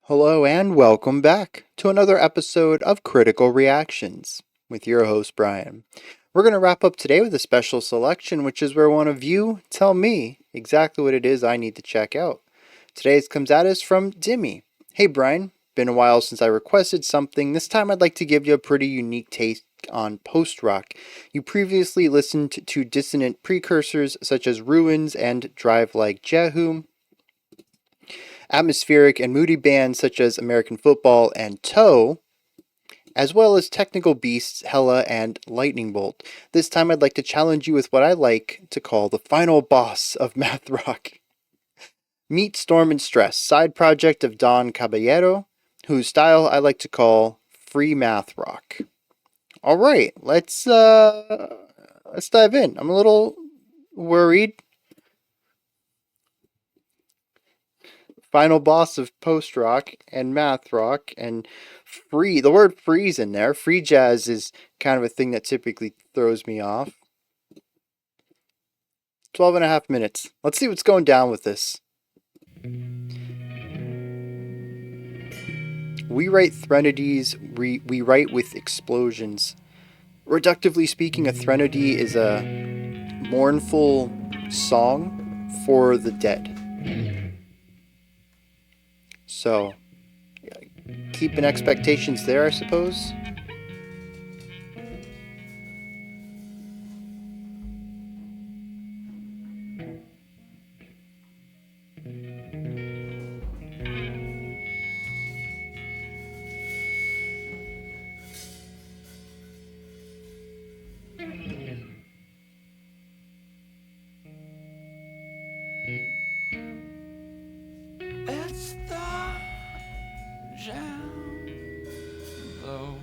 Hello and welcome back to another episode of Critical Reactions with your host Bryan. We're going to wrap up today with a special selection, which is where one of you tell me exactly what it is I need to check out. Today's comes at us from Dimmy. Hey Bryan, been a while since I requested something. This time I'd like to give you a pretty unique taste on post-rock. You previously listened to dissonant precursors such as Ruins and Drive Like Jehu, atmospheric and moody bands such as American Football and Toe, as well as technical beasts Hella and Lightning Bolt. This time I'd like to challenge you with what I like to call the final boss of math rock. Meet Storm and Stress, side project of Don Caballero, whose style I like to call free math rock. All right, let's dive in. I'm a little worried. Final boss of post rock and math rock and free. The word free's in there. Free jazz is kind of a thing that typically throws me off. 12 and a half minutes. Let's see what's going down with this. We write Threnodies, we write with explosions. Reductively speaking, a Threnody is a mournful song for the dead. So, keeping expectations there, I suppose. It's the jam, though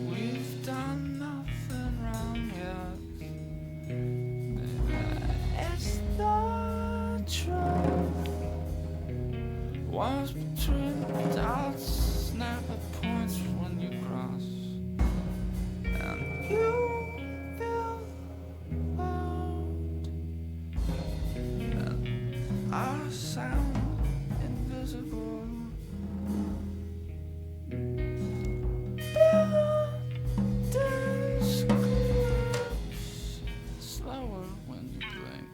we've done nothing wrong yet. It's the truth. Once between the dots, snap at points when you cross, and you feel loud, and our sound invisible. Buildings collapse slower when you blink.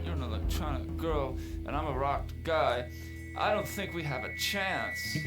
You're an electronic girl, and I'm a rock guy. I don't think we have a chance.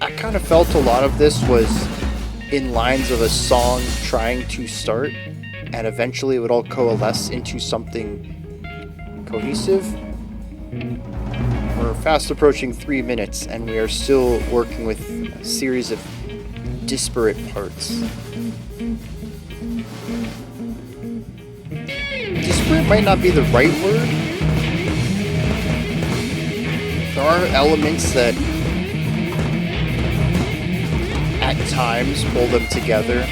I kind of felt a lot of this was in lines of a song trying to start, and eventually it would all coalesce into something cohesive. We're fast approaching 3 minutes, and we are still working with a series of disparate parts. Disparate might not be the right word. There are elements that at times pull them together.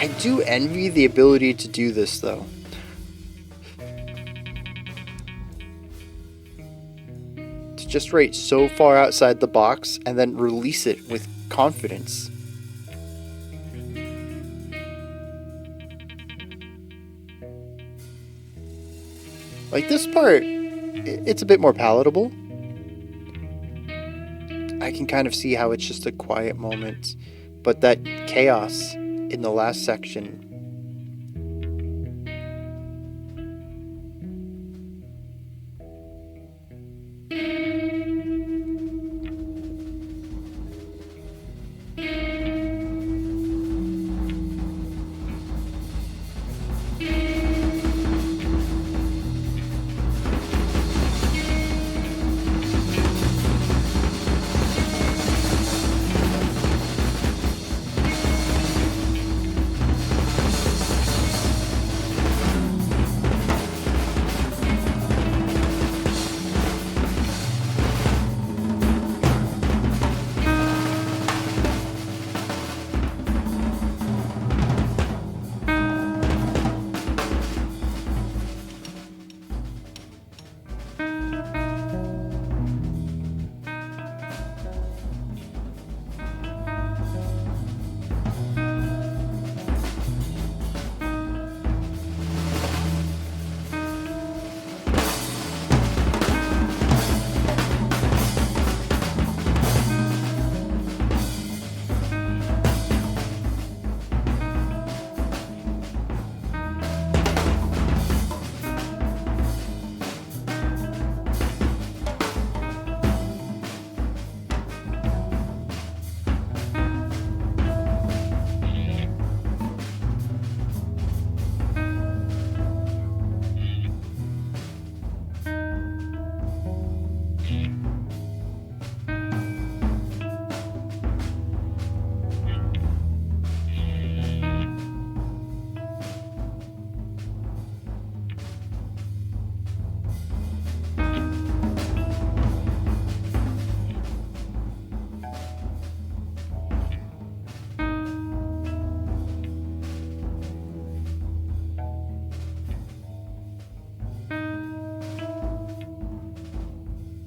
I do envy the ability to do this, though. To just write so far outside the box and then release it with confidence. Like this part it's a bit more palatable. I can kind of see how it's just a quiet moment, but that chaos in the last section.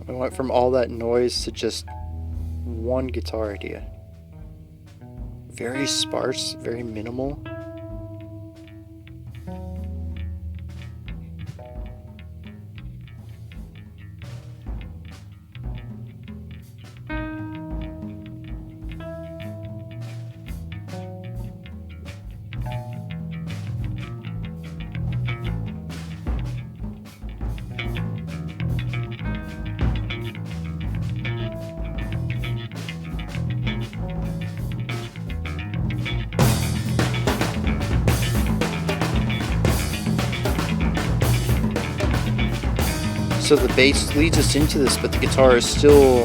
I went from all that noise to just one guitar idea. Very sparse, very minimal. So the bass leads us into this, but the guitar is still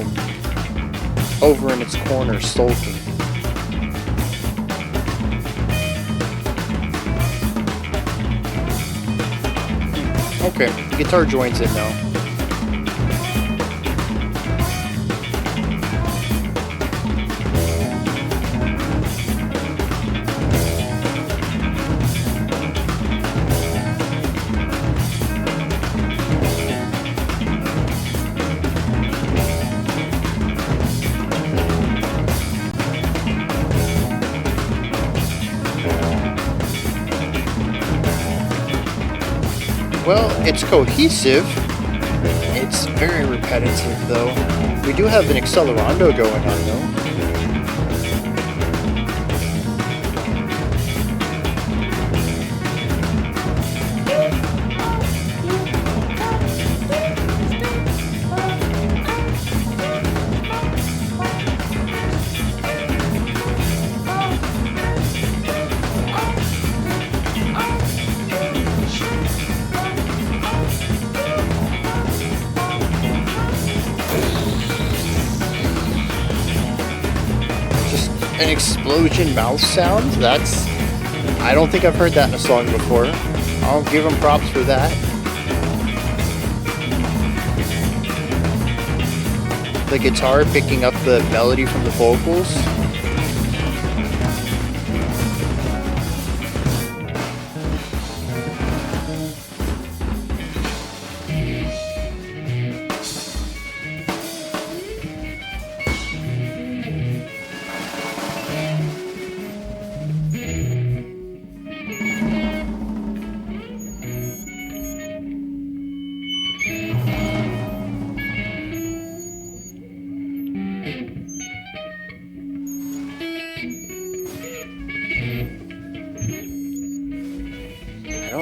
over in its corner, sulking. Okay, the guitar joins in now. Well, it's cohesive. It's very repetitive, though. We do have an accelerando going on, though. An explosion mouth sound? I don't think I've heard that in a song before. I'll give them props for that. The guitar picking up the melody from the vocals.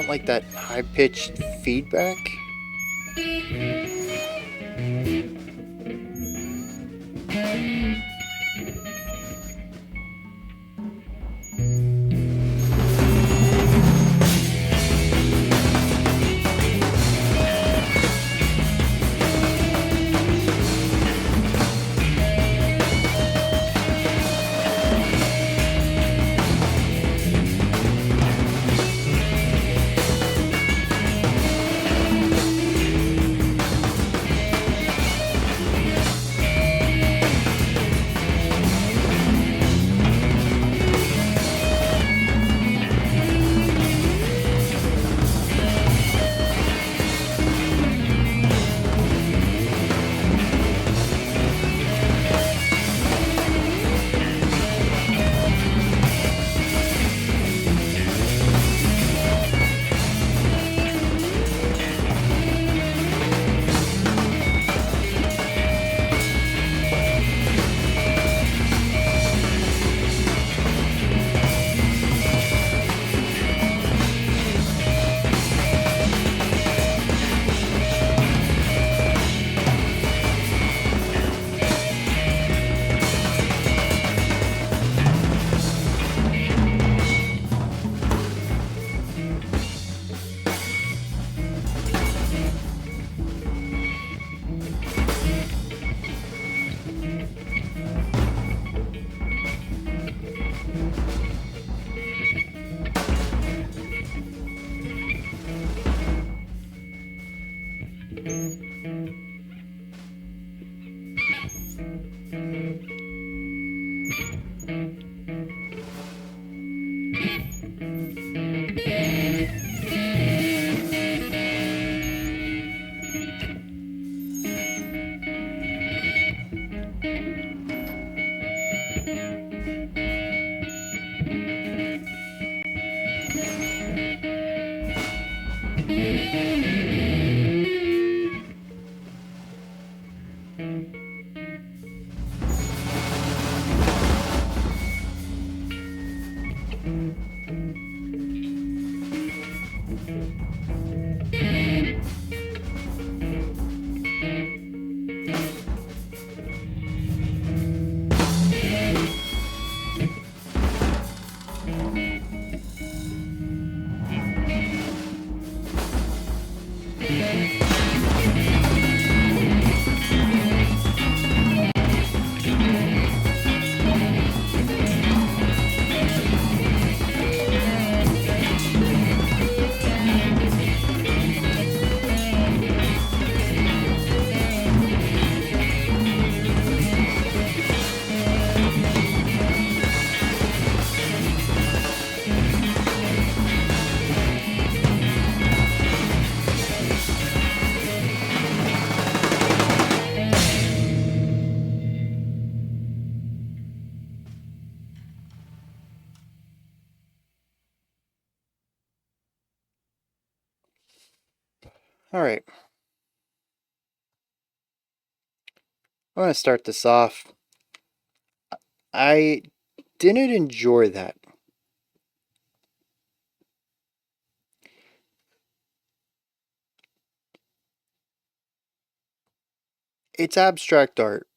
want like that high pitched feedback. All right, I want to start this off. I didn't enjoy that. It's abstract art.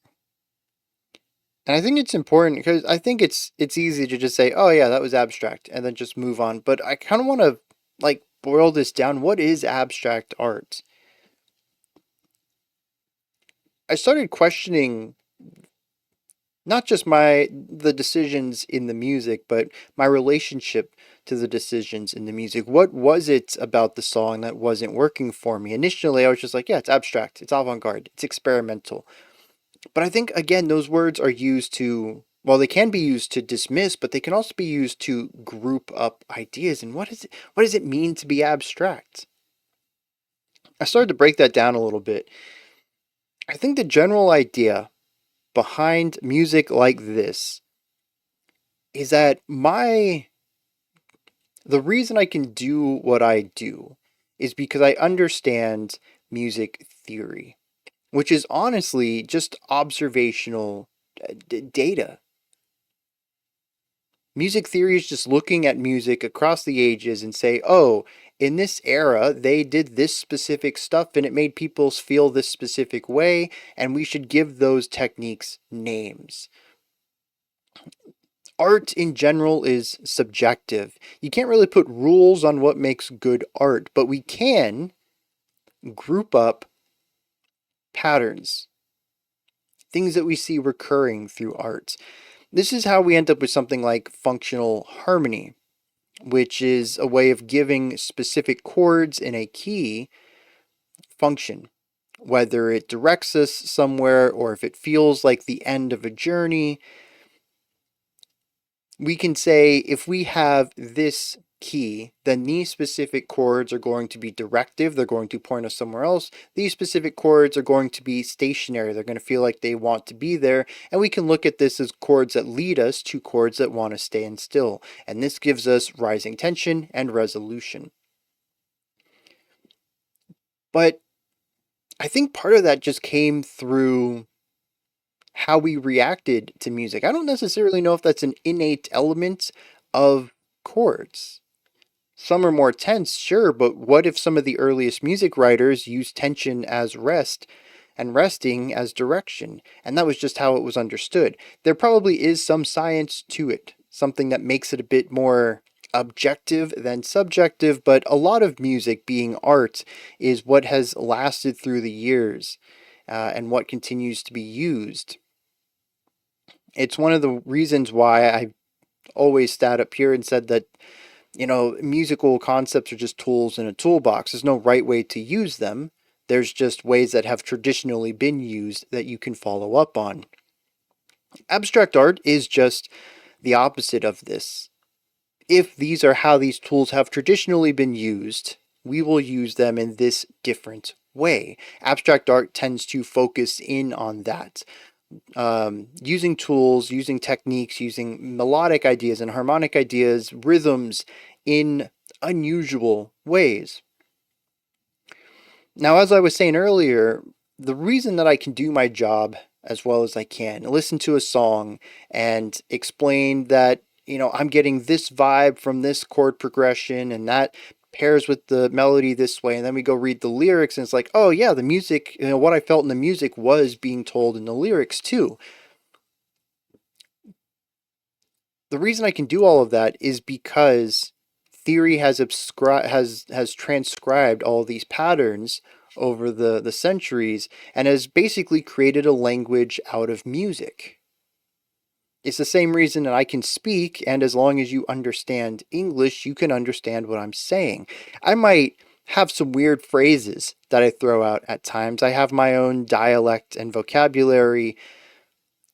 And I think it's important because I think it's easy to just say, "Oh yeah, that was abstract," and then just move on. But I kind of want to like boil this down. What is abstract art? I started questioning not just the decisions in the music, but my relationship to the decisions in the music. What was it about the song that wasn't working for me? Initially, I was just like, "Yeah, it's abstract. It's avant-garde. It's experimental." But I think again, those words are used to, well, they can be used to dismiss, but they can also be used to group up ideas. And what does it mean to be abstract? I started to break that down a little bit. I think the general idea behind music like this is that the reason I can do what I do is because I understand music theory, which is honestly just observational data. Music theory is just looking at music across the ages and say, oh, in this era, they did this specific stuff and it made people feel this specific way, and we should give those techniques names. Art in general is subjective. You can't really put rules on what makes good art, but we can group up patterns, things that we see recurring through art. This is how we end up with something like functional harmony, which is a way of giving specific chords in a key function, whether it directs us somewhere or if it feels like the end of a journey. We can say if we have this key, then these specific chords are going to be directive. They're going to point us somewhere else. These specific chords are going to be stationary. They're going to feel like they want to be there. And we can look at this as chords that lead us to chords that want to stand still. And this gives us rising tension and resolution. But I think part of that just came through how we reacted to music. I don't necessarily know if that's an innate element of chords. Some are more tense, sure, but what if some of the earliest music writers used tension as rest and resting as direction? And that was just how it was understood. There probably is some science to it, something that makes it a bit more objective than subjective, but a lot of music being art is what has lasted through the years and what continues to be used. It's one of the reasons why I always sat up here and said that, musical concepts are just tools in a toolbox. There's no right way to use them. There's just ways that have traditionally been used that you can follow up on. Abstract art is just the opposite of this. If these are how these tools have traditionally been used, we will use them in this different way. Abstract art tends to focus in on that. Using tools, using techniques, using melodic ideas and harmonic ideas, rhythms in unusual ways. Now, as I was saying earlier, the reason that I can do my job as well as I can, listen to a song and explain that, I'm getting this vibe from this chord progression and that pairs with the melody this way, and then we go read the lyrics and it's like, oh yeah, the music, what I felt in the music was being told in the lyrics too. The reason I can do all of that is because theory has transcribed all these patterns over the centuries and has basically created a language out of music. It's the same reason that I can speak, and as long as you understand English, you can understand what I'm saying. I might have some weird phrases that I throw out at times. I have my own dialect and vocabulary.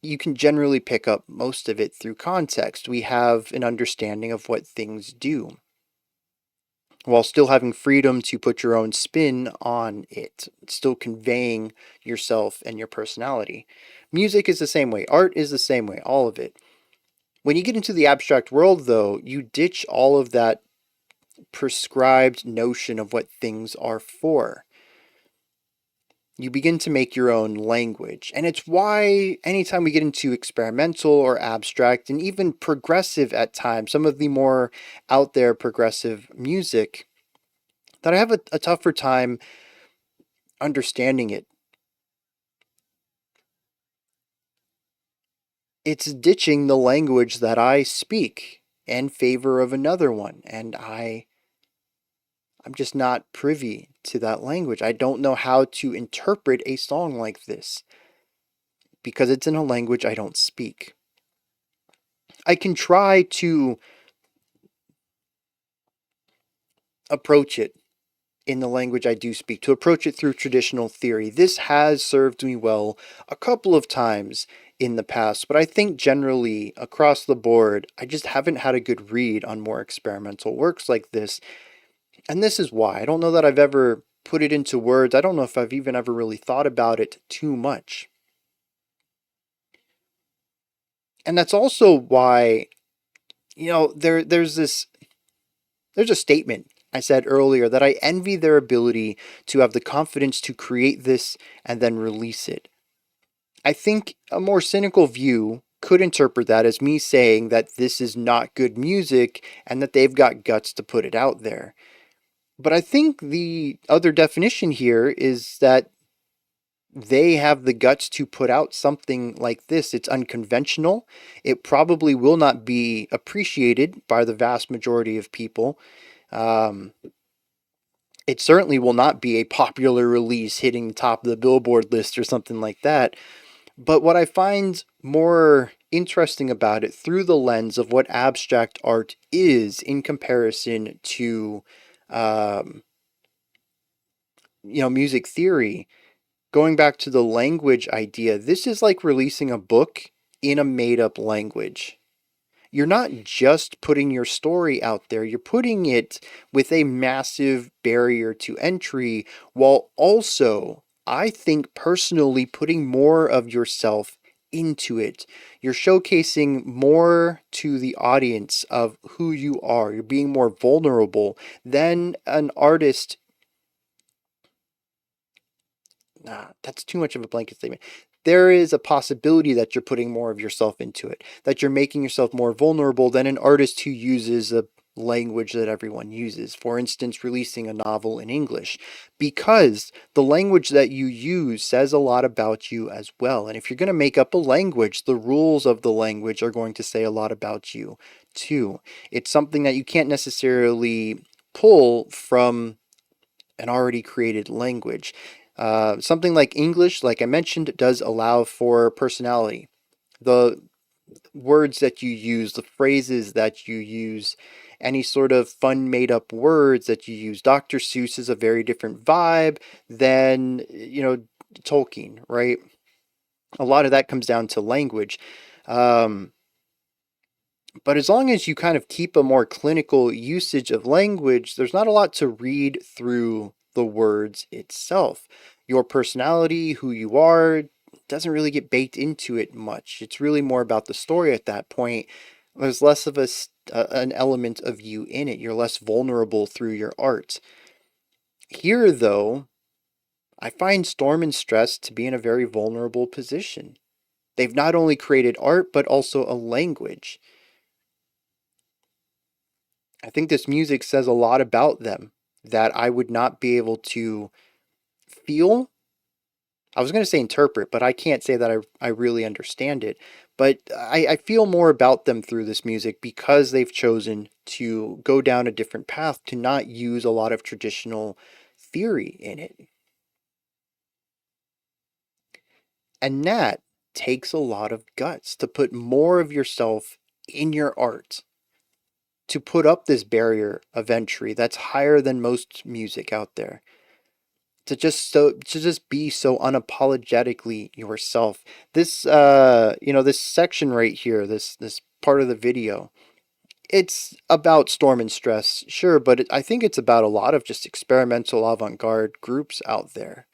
You can generally pick up most of it through context. We have an understanding of what things do, while still having freedom to put your own spin on it, still conveying yourself and your personality. Music is the same way. Art is the same way. All of it. When you get into the abstract world, though, you ditch all of that prescribed notion of what things are for. You begin to make your own language. And it's why anytime we get into experimental or abstract and even progressive at times, some of the more out there progressive music, that I have a tougher time understanding it. It's ditching the language that I speak in favor of another one, and I'm just not privy to that language. I don't know how to interpret a song like this because it's in a language I don't speak. I can try to approach it in the language I do speak, to approach it through traditional theory. This has served me well a couple of times in the past, but I think generally across the board, I just haven't had a good read on more experimental works like this. And this is why. I don't know that I've ever put it into words. I don't know if I've even ever really thought about it too much. And that's also why, there's a statement I said earlier that I envy their ability to have the confidence to create this and then release it. I think a more cynical view could interpret that as me saying that this is not good music and that they've got guts to put it out there. But I think the other definition here is that they have the guts to put out something like this. It's unconventional. It probably will not be appreciated by the vast majority of people. Um, it certainly will not be a popular release hitting the top of the Billboard list or something like that. But what I find more interesting about it through the lens of what abstract art is in comparison to, um, music theory, going back to the language idea, this is like releasing a book in a made up language. You're not just putting your story out there, you're putting it with a massive barrier to entry while also, I think personally, putting more of yourself into it. You're showcasing more to the audience of who you are. You're being more vulnerable than an artist. Nah, that's too much of a blanket statement. There is a possibility that you're putting more of yourself into it, that you're making yourself more vulnerable than an artist who uses a language that everyone uses. For instance, releasing a novel in English, because the language that you use says a lot about you as well. And if you're going to make up a language, the rules of the language are going to say a lot about you too. It's something that you can't necessarily pull from an already created language. Something like English, like I mentioned, does allow for personality. The words that you use, the phrases that you use, any sort of fun made up words that you use. Dr. Seuss is a very different vibe than, Tolkien, right? A lot of that comes down to language. Um, but as long as you kind of keep a more clinical usage of language, there's not a lot to read through the words itself. Your personality, who you are, doesn't really get baked into it much. It's really more about the story at that point. There's less of an element of you in it. You're less vulnerable through your art. Here, though, I find Storm and Stress to be in a very vulnerable position. They've not only created art, but also a language. I think this music says a lot about them that I would not be able to feel. I was going to say interpret, but I can't say that I really understand it. But I feel more about them through this music because they've chosen to go down a different path, to not use a lot of traditional theory in it. And that takes a lot of guts to put more of yourself in your art, to put up this barrier of entry that's higher than most music out there, to just be so unapologetically yourself. This section right here, this part of the video, it's about Storm and Stress, sure, but I think it's about a lot of just experimental avant-garde groups out there.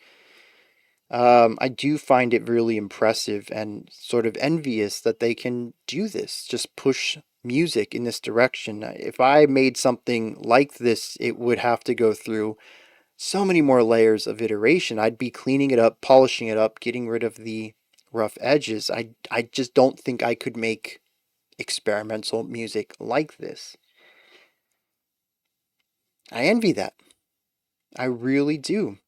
I do find it really impressive and sort of envious that they can do this, just push music in this direction. If I made something like this, it would have to go through so many more layers of iteration. I'd be cleaning it up, polishing it up, getting rid of the rough edges. I just don't think I could make experimental music like this. I envy that. I really do.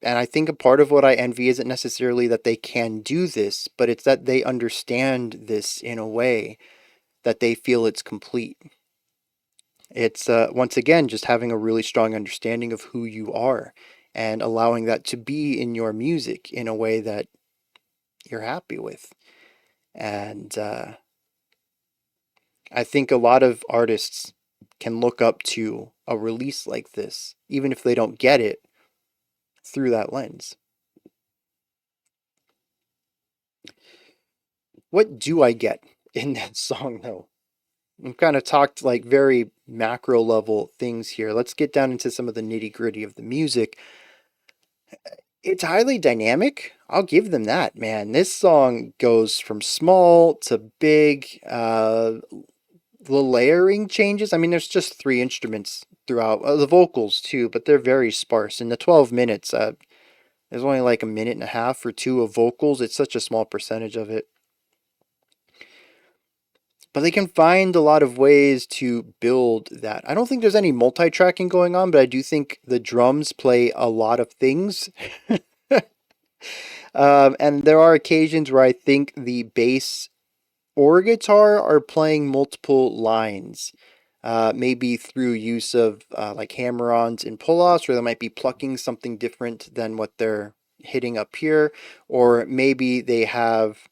And I think a part of what I envy isn't necessarily that they can do this, but it's that they understand this in a way that they feel it's complete. It's once again just having a really strong understanding of who you are and allowing that to be in your music in a way that you're happy with. And I think a lot of artists can look up to a release like this, even if they don't get it through that lens. What do I get in that song, though? We've kind of talked like very macro level things here. Let's get down into some of the nitty gritty of the music. It's highly dynamic. I'll give them that, man. This song goes from small to big. The layering changes. I mean, there's just three instruments throughout. The vocals too, but they're very sparse. In the 12 minutes, there's only like a minute and a half or two of vocals. It's such a small percentage of it. but they can find a lot of ways to build that. I don't think there's any multi-tracking going on, but I do think the drums play a lot of things. And there are occasions where I think the bass or guitar are playing multiple lines. Maybe through use of like hammer-ons and pull-offs, where they might be plucking something different than what they're hitting up here, or maybe they have.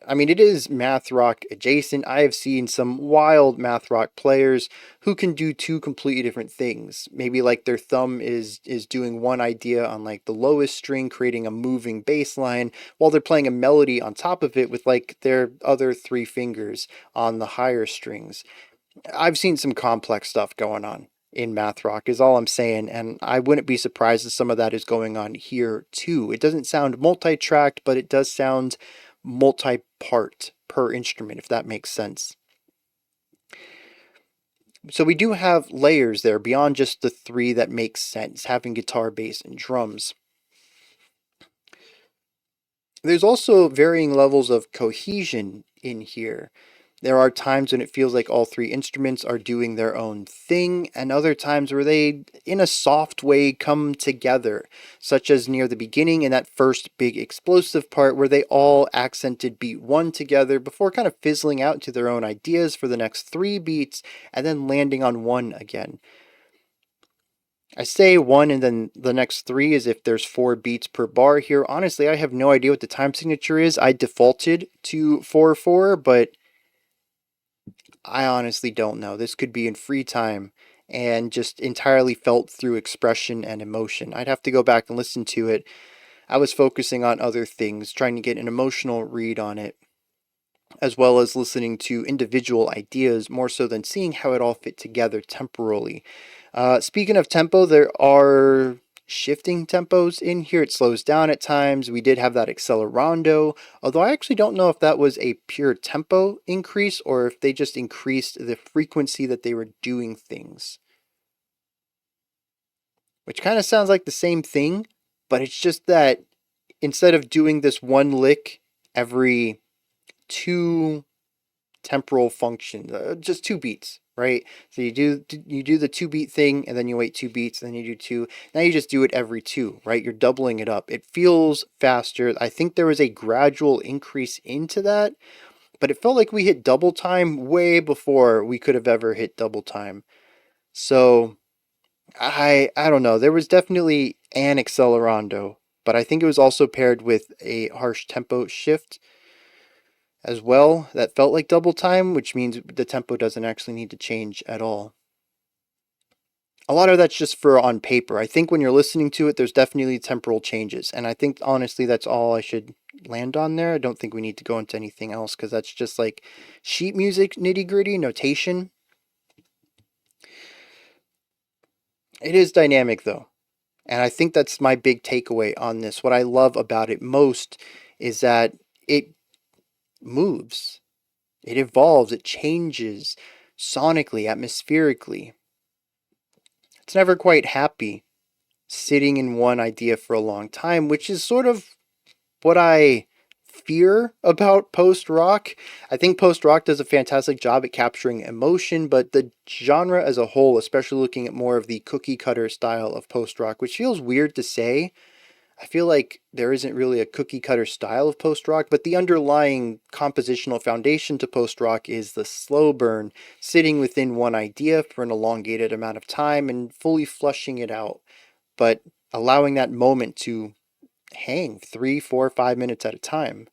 I mean, it is math rock adjacent. I have seen some wild math rock players who can do two completely different things. Maybe like their thumb is doing one idea on like the lowest string, creating a moving bass line, while they're playing a melody on top of it with like their other three fingers on the higher strings. I've seen some complex stuff going on in math rock is all I'm saying, and I wouldn't be surprised if some of that is going on here too. It doesn't sound multi-tracked, but it does sound multi-part per instrument, if that makes sense. So we do have layers there beyond just the three that make sense, having guitar, bass, and drums. There's also varying levels of cohesion in here. There are times when it feels like all three instruments are doing their own thing, and other times where they, in a soft way, come together, such as near the beginning in that first big explosive part where they all accented beat one together before kind of fizzling out to their own ideas for the next three beats and then landing on one again. I say one and then the next three as if there's 4 beats per bar here. Honestly, I have no idea what the time signature is. I defaulted to 4/4, but I honestly don't know. This could be in free time and just entirely felt through expression and emotion. I'd have to go back and listen to it. I was focusing on other things, trying to get an emotional read on it, as well as listening to individual ideas more so than seeing how it all fit together temporally. Speaking of tempo, there are shifting tempos in here. It slows down at times. We did have that accelerando, although I actually don't know if that was a pure tempo increase or if they just increased the frequency that they were doing things. Which kind of sounds like the same thing, but it's just that instead of doing this one lick every two temporal functions, just 2 beats, right? So you do the 2 beat thing, and then you wait 2 beats, and then you do two. Now you just do it every two, right? You're doubling it up. It feels faster. I think there was a gradual increase into that, but it felt like we hit double time way before we could have ever hit double time. So I don't know. There was definitely an accelerando, but I think it was also paired with a harsh tempo shift as well that felt like double time, which means the tempo doesn't actually need to change at all. A lot of that's just for on paper. I think when you're listening to it, there's definitely temporal changes. And I think honestly, that's all I should land on there. I don't think we need to go into anything else because that's just like sheet music nitty gritty notation. It is dynamic though. And I think that's my big takeaway on this. What I love about it most is that it moves, it evolves, it changes sonically, atmospherically. It's never quite happy sitting in one idea for a long time, which is sort of what I fear about post rock. I think post rock does a fantastic job at capturing emotion, but the genre as a whole, especially looking at more of the cookie cutter style of post rock, which feels weird to say. I feel like there isn't really a cookie cutter style of post rock, but the underlying compositional foundation to post rock is the slow burn, sitting within one idea for an elongated amount of time and fully flushing it out, but allowing that moment to hang 3, 4, 5 minutes at a time.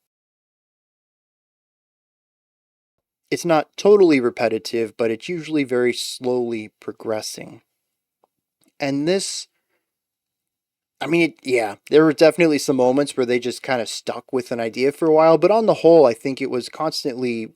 It's not totally repetitive, but it's usually very slowly progressing. And this, I mean, yeah, there were definitely some moments where they just kind of stuck with an idea for a while, but on the whole, I think it was constantly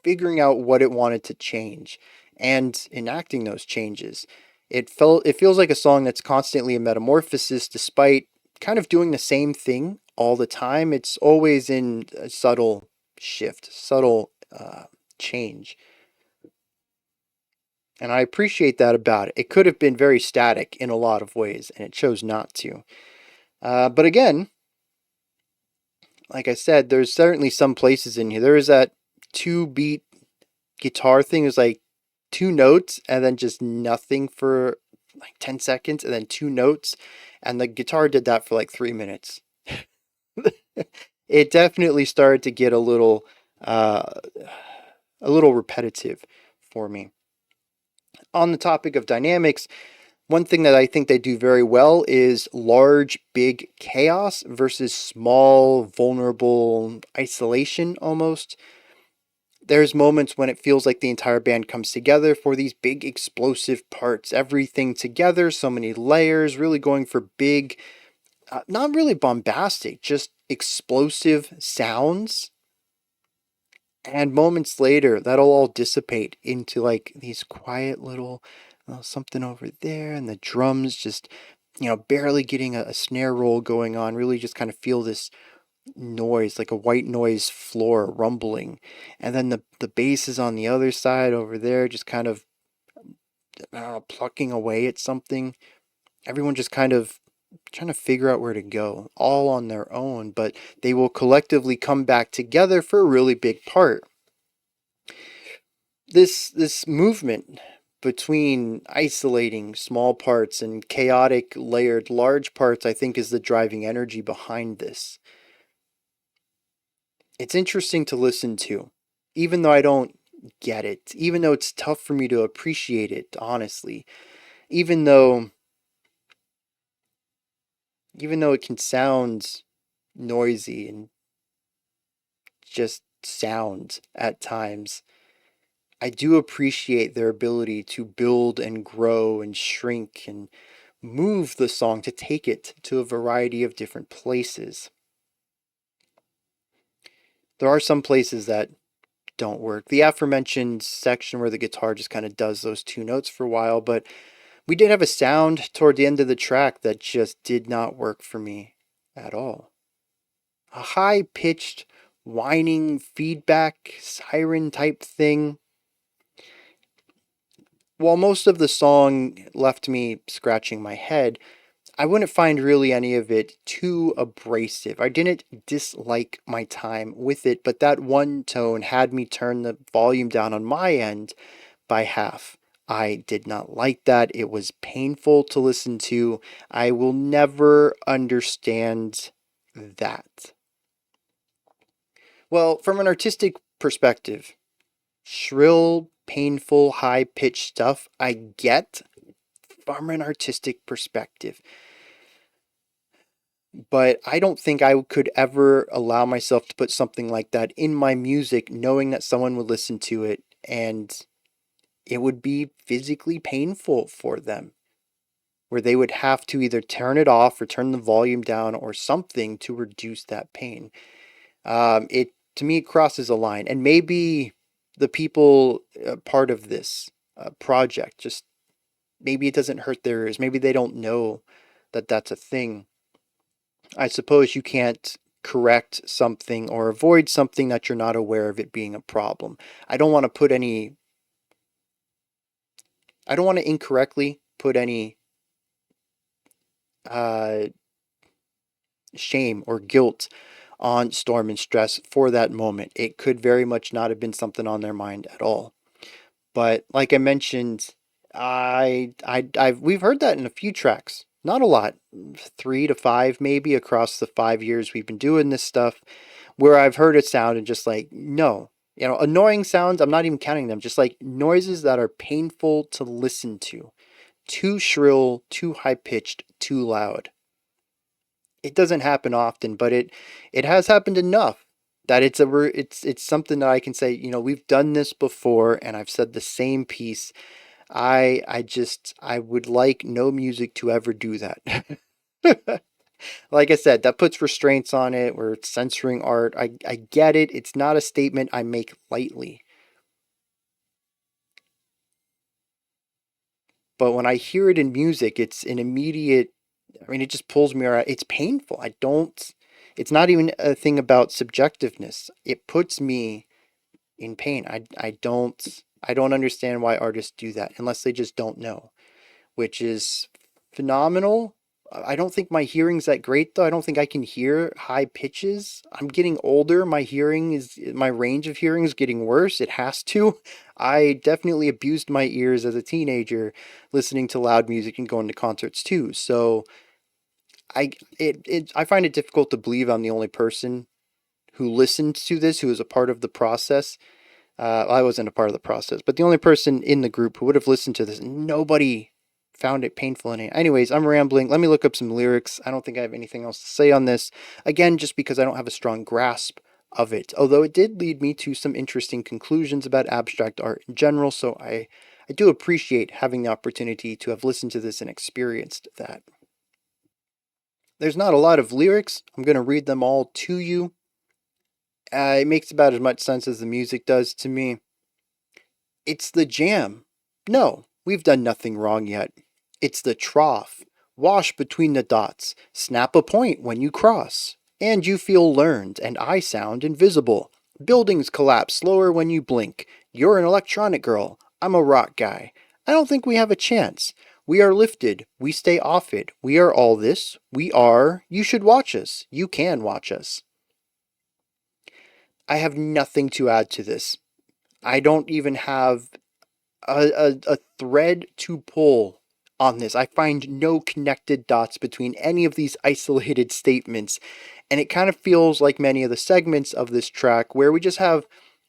figuring out what it wanted to change and enacting those changes. It feels like a song that's constantly a metamorphosis despite kind of doing the same thing all the time. It's always in a subtle shift, subtle change. And I appreciate that about it. It could have been very static in a lot of ways, and it chose not to. But again, like I said, there's certainly some places in here. There is that two beat guitar thing. It was like two notes and then just nothing for like 10 seconds and then two notes. And the guitar did that for like 3 minutes. It definitely started to get uh, a little repetitive for me. On the topic of dynamics, one thing that I think they do very well is large, big chaos versus small, vulnerable isolation almost. There's moments when it feels like the entire band comes together for these big explosive parts, everything together, so many layers, really going for big, not really bombastic, just explosive sounds. And moments later, that'll all dissipate into like these quiet little something over there, and the drums just, barely getting a snare roll going on. Really just kind of feel this noise, like a white noise floor rumbling. And then the bass is on the other side over there, just kind of, I don't know, plucking away at something. Everyone just kind of trying to figure out where to go, all on their own, but they will collectively come back together for a really big part. This movement between isolating small parts and chaotic layered large parts, I think, is the driving energy behind this. It's interesting to listen to, even though I don't get it, even though it's tough for me to appreciate it, honestly, even though it can sound noisy and just sound at times. I do appreciate their ability to build and grow and shrink and move the song to take it to a variety of different places. There are some places that don't work. The aforementioned section where the guitar just kind of does those two notes for a while, but we did have a sound toward the end of the track that just did not work for me at all. A high pitched, whining feedback siren type thing. While most of the song left me scratching my head, I wouldn't find really any of it too abrasive. I didn't dislike my time with it, but that one tone had me turn the volume down on my end by half. I did not like that. It was painful to listen to. I will never understand that. Well, from an artistic perspective, shrill, painful, high pitched stuff I get from an artistic perspective. But I don't think I could ever allow myself to put something like that in my music, knowing that someone would listen to it and it would be physically painful for them, where they would have to either turn it off or turn the volume down or something to reduce that pain. It to me it crosses a line, and maybe the people part of this project just maybe it doesn't hurt their ears. Maybe they don't know that that's a thing. I suppose you can't correct something or avoid something that you're not aware of it being a problem. I don't want to put any I don't want to incorrectly put any uh, shame or guilt on Storm and Stress for that moment. It could very much not have been something on their mind at all. But like I mentioned, we've heard that in a few tracks. Not a lot, 3 to 5 maybe across the 5 years we've been doing this stuff, where I've heard it sound and just like no, annoying sounds. I'm not even counting them. Just like noises that are painful to listen to, too shrill, too high pitched, too loud. It doesn't happen often, but it has happened enough that it's something that I can say, we've done this before and I've said the same piece. I would like no music to ever do that. Like I said, that puts restraints on it where it's censoring art. I get it. It's not a statement I make lightly. But when I hear it in music, it's an immediate, I mean, it just pulls me around. It's painful. It's not even a thing about subjectiveness. It puts me in pain. I don't understand why artists do that unless they just don't know, which is phenomenal I don't think my hearing's that great though. I don't think I can hear high pitches. I'm getting older. My range of hearing is getting worse. It has to. I definitely abused my ears as a teenager listening to loud music and going to concerts too. So I find it difficult to believe I'm the only person who listened to this, who was a part of the process. I wasn't a part of the process, but the only person in the group who would have listened to this, nobody found it painful in it. Anyways, I'm rambling. Let me look up some lyrics. I don't think I have anything else to say on this. Again, just because I don't have a strong grasp of it. Although it did lead me to some interesting conclusions about abstract art in general, so I do appreciate having the opportunity to have listened to this and experienced that. There's not a lot of lyrics. I'm going to read them all to you. It makes about as much sense as the music does to me. It's the jam. No, we've done nothing wrong yet. It's the trough. Wash between the dots. Snap a point when you cross. And you feel learned, and I sound invisible. Buildings collapse slower when you blink. You're an electronic girl. I'm a rock guy. I don't think we have a chance. We are lifted. We stay off it. We are all this. We are. You should watch us. You can watch us. I have nothing to add to this. I don't even have a thread to pull on this. I find no connected dots between any of these isolated statements. And it kind of feels like many of the segments of this track where we just have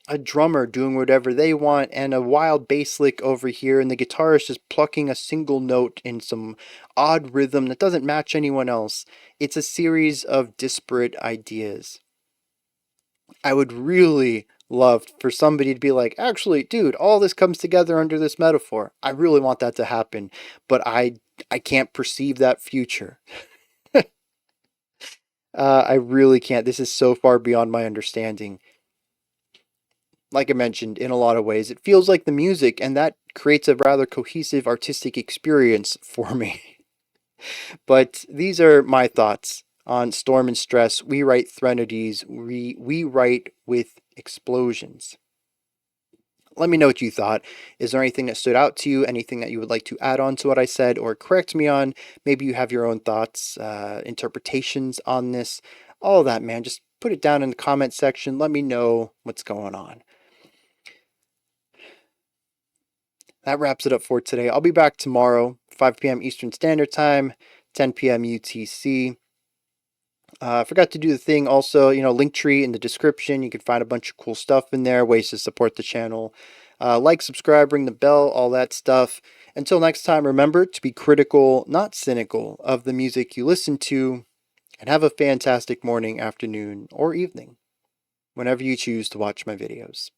a drummer doing whatever they want and a wild bass lick over here, and the guitarist just plucking a single note in some odd rhythm that doesn't match anyone else. It's a series of disparate ideas. I would really love for somebody to be like, actually, dude, all this comes together under this metaphor. I really want that to happen, but I can't perceive that future. I really can't. This is so far beyond my understanding. Like I mentioned, in a lot of ways, it feels like the music, and that creates a rather cohesive artistic experience for me. But these are my thoughts on Storm and Stress. We write Threnodies. We write with explosions. Let me know what you thought. Is there anything that stood out to you? Anything that you would like to add on to what I said or correct me on? Maybe you have your own thoughts, interpretations on this. All of that, man. Just put it down in the comment section. Let me know what's going on. That wraps it up for today. I'll be back tomorrow, 5 p.m. Eastern Standard Time, 10 p.m. UTC. I forgot to do the thing also, link tree in the description. You can find a bunch of cool stuff in there, ways to support the channel. Like, subscribe, ring the bell, all that stuff. Until next time, remember to be critical, not cynical, of the music you listen to, and have a fantastic morning, afternoon, or evening, whenever you choose to watch my videos.